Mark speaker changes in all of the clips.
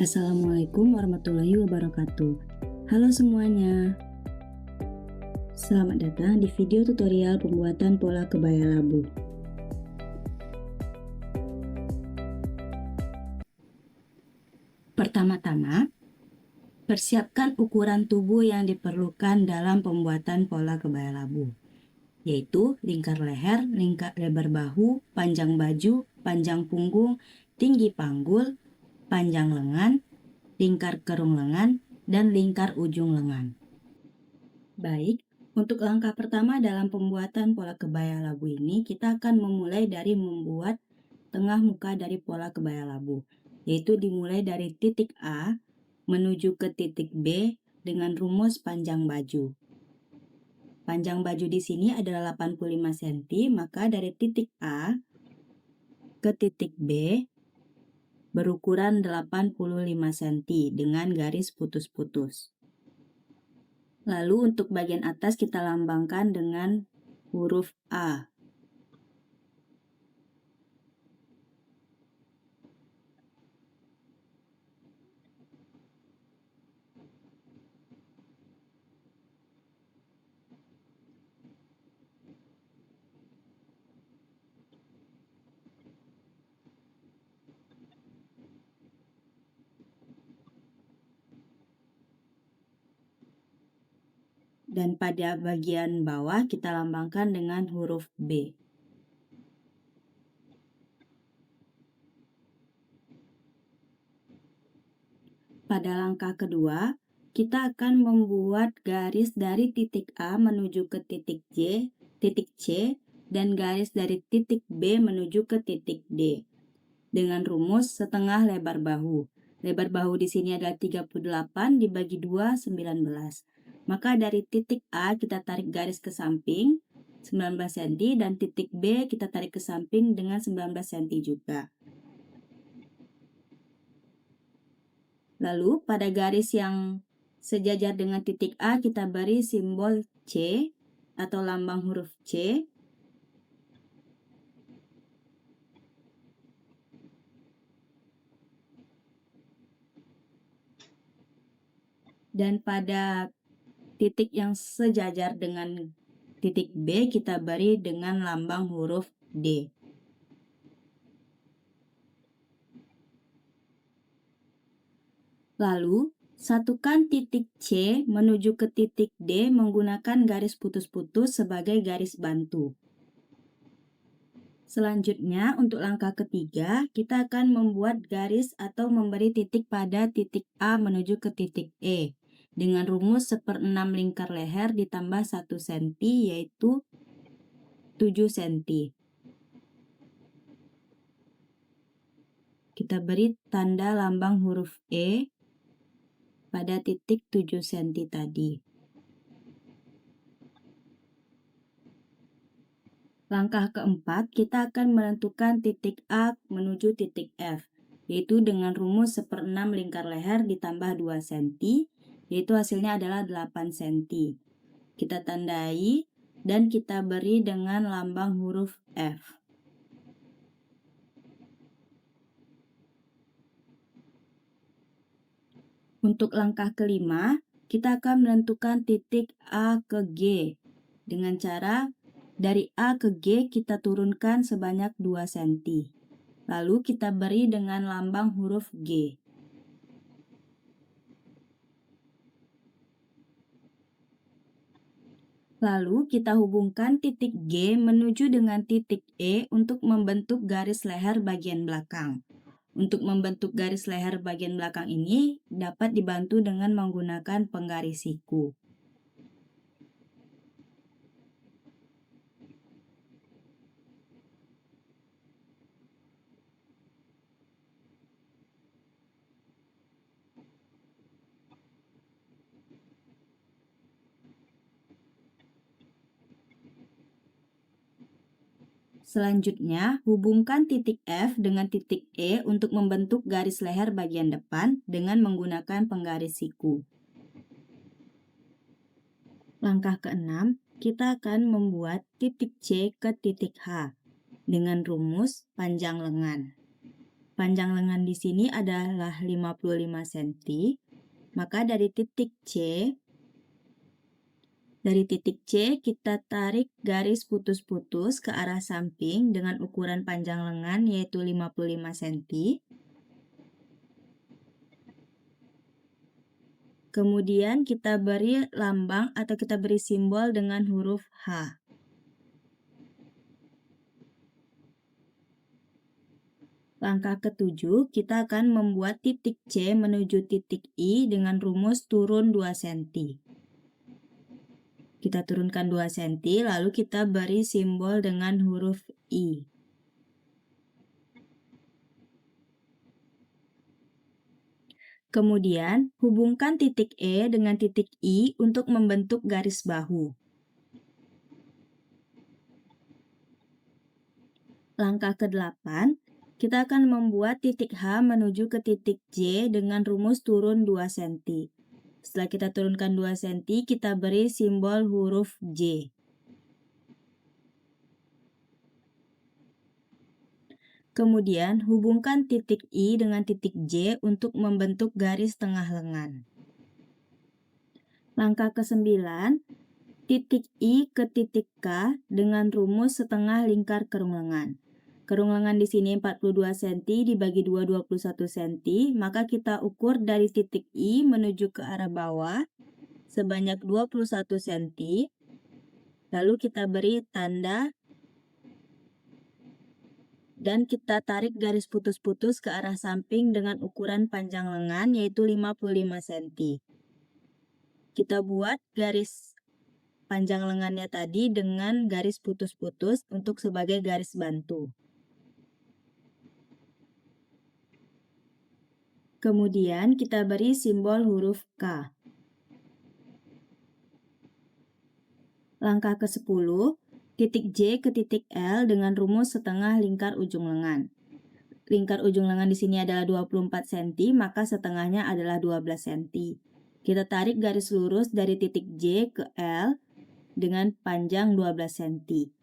Speaker 1: Assalamualaikum warahmatullahi wabarakatuh. Halo semuanya. Selamat datang di video tutorial pembuatan pola kebaya labu. Pertama-tama, persiapkan ukuran tubuh yang diperlukan dalam pembuatan pola kebaya labu, yaitu lingkar leher, lingkar lebar bahu, panjang baju, panjang punggung, tinggi panggul, panjang lengan, lingkar kerung lengan, dan lingkar ujung lengan. Baik, untuk langkah pertama dalam pembuatan pola kebaya labu ini, kita akan memulai dari membuat tengah muka dari pola kebaya labu, yaitu dimulai dari titik A menuju ke titik B dengan rumus panjang baju. Panjang baju di sini adalah 85 cm, maka dari titik A ke titik B berukuran 85 cm dengan garis putus-putus. Lalu untuk bagian atas kita lambangkan dengan huruf A. Dan pada bagian bawah kita lambangkan dengan huruf B. Pada langkah kedua, kita akan membuat garis dari titik A menuju ke titik C, dan garis dari titik B menuju ke titik D. Dengan rumus setengah lebar bahu. Lebar bahu di sini adalah 38 dibagi 2, 19. Maka dari titik A kita tarik garis ke samping 19 cm dan titik B kita tarik ke samping dengan 19 cm juga. Lalu pada garis yang sejajar dengan titik A kita beri simbol C atau lambang huruf C. Dan pada titik yang sejajar dengan titik B kita beri dengan lambang huruf D. Lalu, satukan titik C menuju ke titik D menggunakan garis putus-putus sebagai garis bantu. Selanjutnya, untuk langkah ketiga, kita akan membuat garis atau memberi titik pada titik A menuju ke titik E dengan rumus 1/6 lingkar leher ditambah 1 cm yaitu 7 cm. Kita beri tanda lambang huruf E pada titik 7 cm tadi. Langkah keempat, kita akan menentukan titik A menuju titik F, yaitu dengan rumus 1/6 lingkar leher ditambah 2 cm, yaitu hasilnya adalah 8 cm. Kita tandai dan kita beri dengan lambang huruf F. Untuk langkah kelima, kita akan menentukan titik A ke G dengan cara dari A ke G kita turunkan sebanyak 2 cm. Lalu kita beri dengan lambang huruf G. Lalu kita hubungkan titik G menuju dengan titik E untuk membentuk garis leher bagian belakang. Untuk membentuk garis leher bagian belakang ini dapat dibantu dengan menggunakan penggaris siku. Selanjutnya, hubungkan titik F dengan titik E untuk membentuk garis leher bagian depan dengan menggunakan penggaris siku. Langkah keenam, kita akan membuat titik C ke titik H dengan rumus panjang lengan. panjang lengan di sini adalah 55 cm, maka dari titik C kita tarik garis putus-putus ke arah samping dengan ukuran panjang lengan yaitu 55 cm. Kemudian kita beri lambang atau kita beri simbol dengan huruf H. Langkah ketujuh, kita akan membuat titik C menuju titik I dengan rumus turun 2 cm. Kita turunkan 2 cm, lalu kita beri simbol dengan huruf I. Kemudian, hubungkan titik E dengan titik I untuk membentuk garis bahu. Langkah ke-8, kita akan membuat titik H menuju ke titik J dengan rumus turun 2 cm. Setelah kita turunkan 2 cm, kita beri simbol huruf J. Kemudian, hubungkan titik I dengan titik J untuk membentuk garis tengah lengan. Langkah ke-9, titik I ke titik K dengan rumus setengah lingkar kerung lengan. Kerung lengan di sini 42 cm dibagi 2 21 cm, maka kita ukur dari titik I menuju ke arah bawah sebanyak 21 cm. Lalu kita beri tanda dan kita tarik garis putus-putus ke arah samping dengan ukuran panjang lengan yaitu 55 cm. Kita buat garis panjang lengannya tadi dengan garis putus-putus untuk sebagai garis bantu. Kemudian kita beri simbol huruf K. Langkah ke-10, titik J ke titik L dengan rumus setengah lingkar ujung lengan. Lingkar ujung lengan di sini adalah 24 cm, maka setengahnya adalah 12 cm. Kita tarik garis lurus dari titik J ke L dengan panjang 12 cm.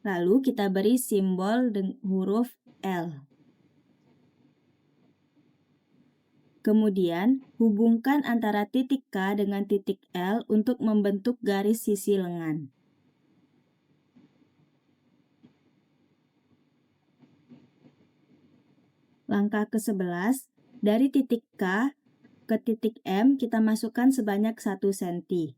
Speaker 1: Lalu kita beri simbol huruf L. Kemudian, hubungkan antara titik K dengan titik L untuk membentuk garis sisi lengan. Langkah ke-11, dari titik K ke titik M kita masukkan sebanyak 1 cm.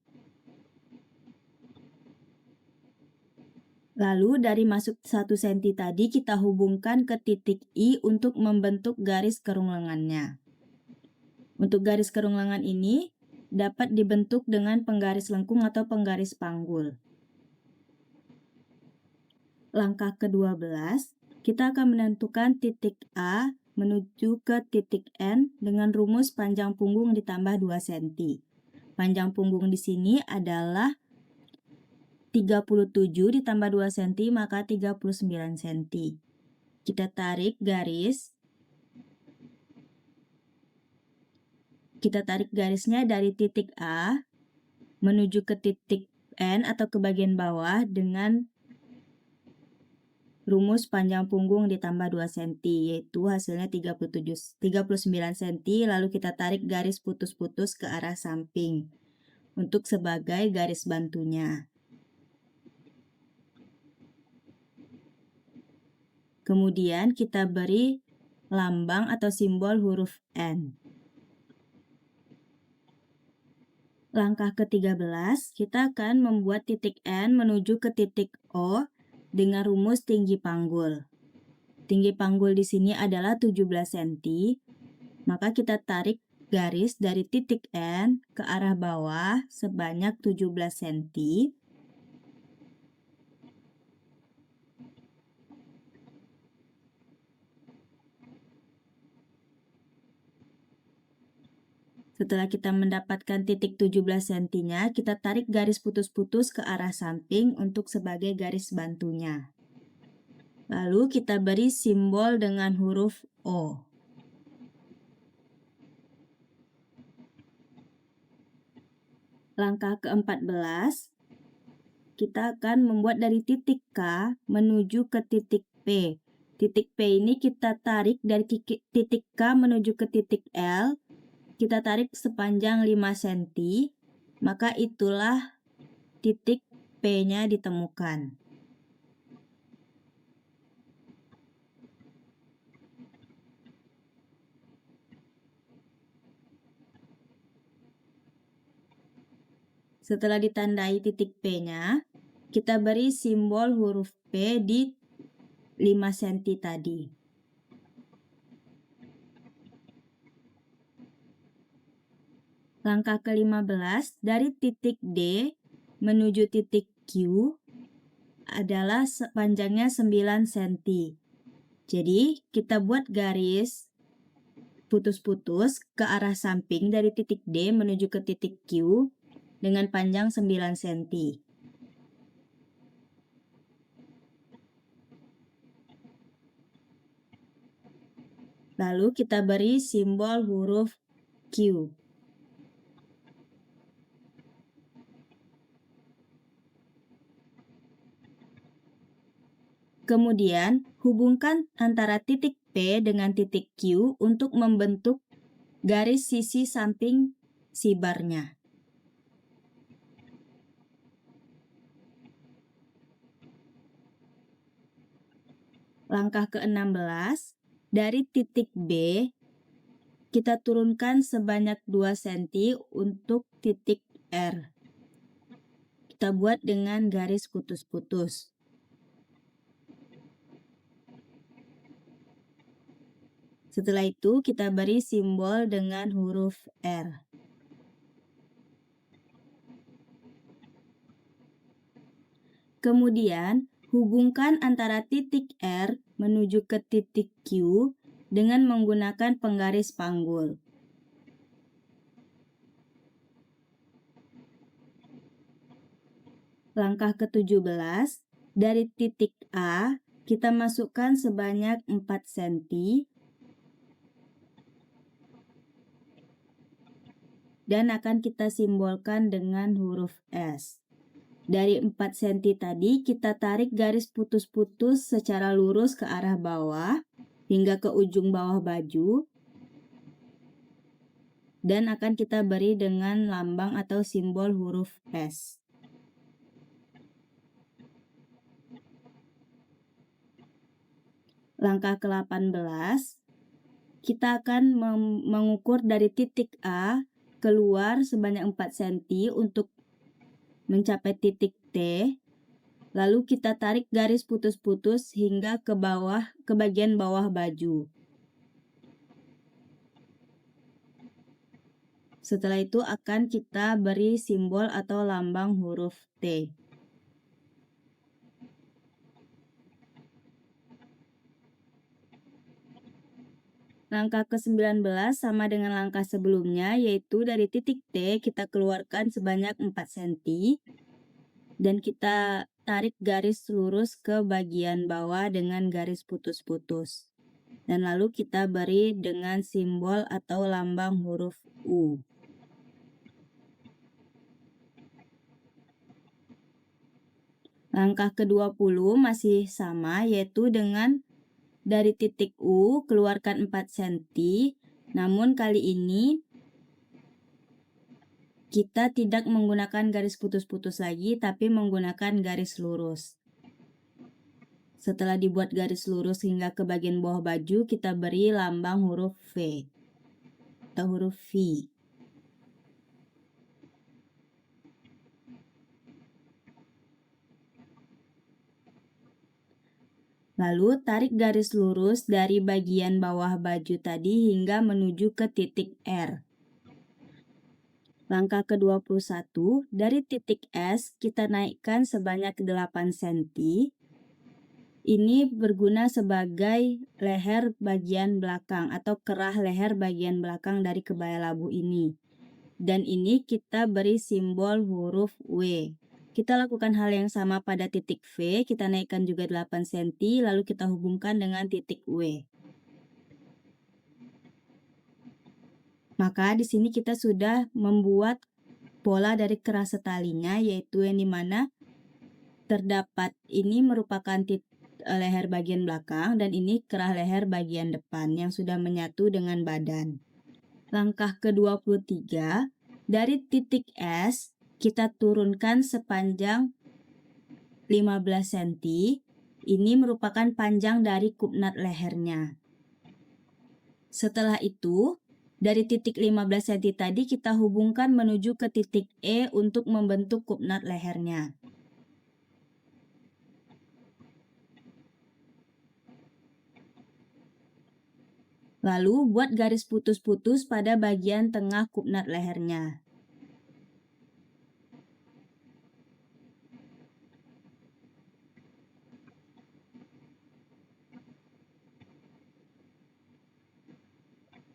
Speaker 1: Lalu dari masuk 1 cm tadi kita hubungkan ke titik I untuk membentuk garis kerung lengannya. Untuk garis kerung lengan ini dapat dibentuk dengan penggaris lengkung atau penggaris panggul. Langkah ke-12, kita akan menentukan titik A menuju ke titik N dengan rumus panjang punggung ditambah 2 cm. Panjang punggung di sini adalah 37 ditambah 2 cm maka 39 cm. Kita tarik garis. Kita tarik garisnya dari titik A menuju ke titik N atau ke bagian bawah dengan rumus panjang punggung ditambah 2 cm yaitu hasilnya 39 cm. Lalu kita tarik garis putus-putus ke arah samping untuk sebagai garis bantunya. Kemudian kita beri lambang atau simbol huruf N. Langkah ke-13, kita akan membuat titik N menuju ke titik O dengan rumus tinggi panggul. Tinggi panggul di sini adalah 17 cm, maka kita tarik garis dari titik N ke arah bawah sebanyak 17 cm. Setelah kita mendapatkan titik 17 cm-nya, kita tarik garis putus-putus ke arah samping untuk sebagai garis bantunya. Lalu kita beri simbol dengan huruf O. Langkah ke-14, kita akan membuat dari titik K menuju ke titik P. Titik P ini kita tarik dari titik K menuju ke titik L. Kita tarik sepanjang 5 cm, maka itulah titik P-nya ditemukan. Setelah ditandai titik P-nya, kita beri simbol huruf P di 5 cm tadi. Langkah ke-15, dari titik D menuju titik Q adalah panjangnya 9 cm. Jadi, kita buat garis putus-putus ke arah samping dari titik D menuju ke titik Q dengan panjang 9 cm. Lalu kita beri simbol huruf Q. Kemudian, hubungkan antara titik P dengan titik Q untuk membentuk garis sisi samping si barnya. Langkah ke-16, dari titik B, kita turunkan sebanyak 2 cm untuk titik R. Kita buat dengan garis putus-putus. Setelah itu, kita beri simbol dengan huruf R. Kemudian, hubungkan antara titik R menuju ke titik Q dengan menggunakan penggaris panggul. Langkah ke-17, dari titik A, kita masukkan sebanyak 4 cm dan akan kita simbolkan dengan huruf S. Dari 4 cm tadi, kita tarik garis putus-putus secara lurus ke arah bawah hingga ke ujung bawah baju dan akan kita beri dengan lambang atau simbol huruf S. Langkah ke-18, kita akan mengukur dari titik A keluar sebanyak 4 cm untuk mencapai titik T. Lalu kita tarik garis putus-putus hingga ke bawah, ke bagian bawah baju. Setelah itu akan kita beri simbol atau lambang huruf T. Langkah ke-19 sama dengan langkah sebelumnya, yaitu dari titik T kita keluarkan sebanyak 4 cm dan kita tarik garis lurus ke bagian bawah dengan garis putus-putus. Dan lalu kita beri dengan simbol atau lambang huruf U. Langkah ke-20 masih sama, yaitu dengan dari titik U keluarkan 4 cm, namun kali ini kita tidak menggunakan garis putus-putus lagi, tapi menggunakan garis lurus. Setelah dibuat garis lurus hingga ke bagian bawah baju, kita beri lambang huruf V atau huruf V. Lalu tarik garis lurus dari bagian bawah baju tadi hingga menuju ke titik R. Langkah ke-21, dari titik S kita naikkan sebanyak 8 cm. Ini berguna sebagai leher bagian belakang atau kerah leher bagian belakang dari kebaya labu ini. Dan ini kita beri simbol huruf W. Kita lakukan hal yang sama pada titik V, kita naikkan juga 8 cm, lalu kita hubungkan dengan titik W. Maka di sini kita sudah membuat pola dari kerah setalinya, yaitu yang dimana terdapat ini merupakan leher bagian belakang dan ini kerah leher bagian depan yang sudah menyatu dengan badan. Langkah ke-23, dari titik S kita turunkan sepanjang 15 cm. Ini merupakan panjang dari kupnat lehernya. Setelah itu, dari titik 15 cm tadi kita hubungkan menuju ke titik E untuk membentuk kupnat lehernya. Lalu buat garis putus-putus pada bagian tengah kupnat lehernya.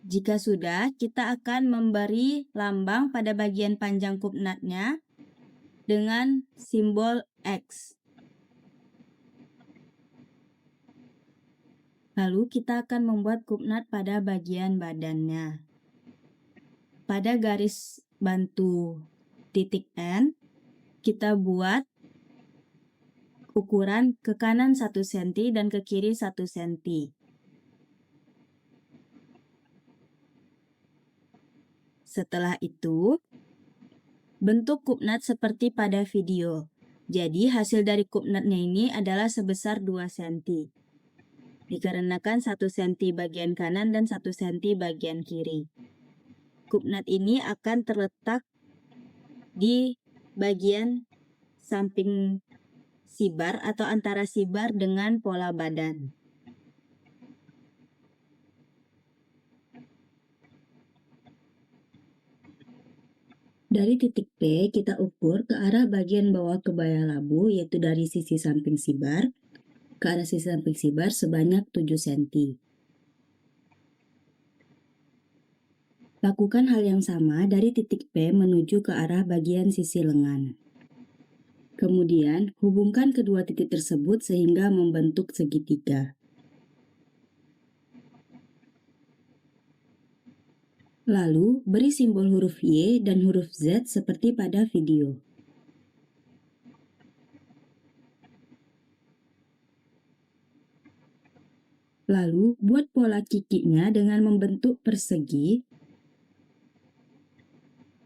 Speaker 1: Jika sudah, kita akan memberi lambang pada bagian panjang kupnatnya dengan simbol X. Lalu kita akan membuat kupnat pada bagian badannya. Pada garis bantu titik N, kita buat ukuran ke kanan 1 cm dan ke kiri 1 cm. Setelah itu, bentuk kupnat seperti pada video. Jadi hasil dari kupnatnya ini adalah sebesar 2 cm. Dikarenakan 1 cm bagian kanan dan 1 cm bagian kiri. Kupnat ini akan terletak di bagian samping sibar atau antara sibar dengan pola badan. Dari titik P kita ukur ke arah bagian bawah kebaya labu, yaitu dari sisi samping sibar ke arah sisi samping sibar sebanyak 7 cm. Lakukan hal yang sama dari titik P menuju ke arah bagian sisi lengan. Kemudian, hubungkan kedua titik tersebut sehingga membentuk segitiga. Lalu, beri simbol huruf Y dan huruf Z seperti pada video. Lalu, buat pola kikinya dengan membentuk persegi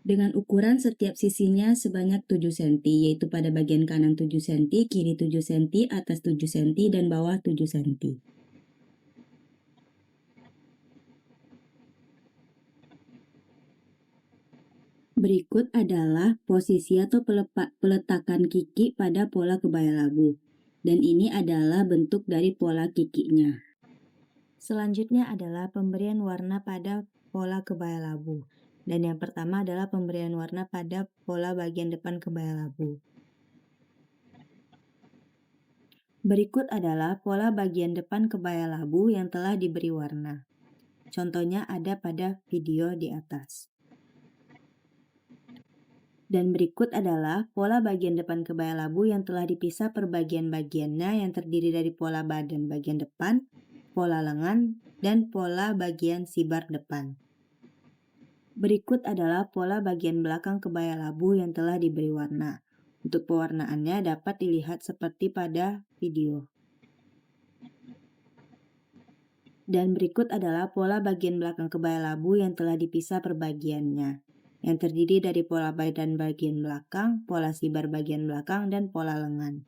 Speaker 1: dengan ukuran setiap sisinya sebanyak 7 cm, yaitu pada bagian kanan 7 cm, kiri 7 cm, atas 7 cm, dan bawah 7 cm. Berikut adalah posisi atau peletakan kiki pada pola kebaya labu. Dan ini adalah bentuk dari pola kikinya. Selanjutnya adalah pemberian warna pada pola kebaya labu. Dan yang pertama adalah pemberian warna pada pola bagian depan kebaya labu. Berikut adalah pola bagian depan kebaya labu yang telah diberi warna. Contohnya ada pada video di atas. Dan berikut adalah pola bagian depan kebaya labu yang telah dipisah per bagian-bagiannya yang terdiri dari pola badan bagian depan, pola lengan, dan pola bagian sibar depan. Berikut adalah pola bagian belakang kebaya labu yang telah diberi warna. Untuk pewarnaannya dapat dilihat seperti pada video. Dan berikut adalah pola bagian belakang kebaya labu yang telah dipisah per bagiannya, yang terdiri dari pola badan bagian belakang, pola sibar bagian belakang, dan pola lengan.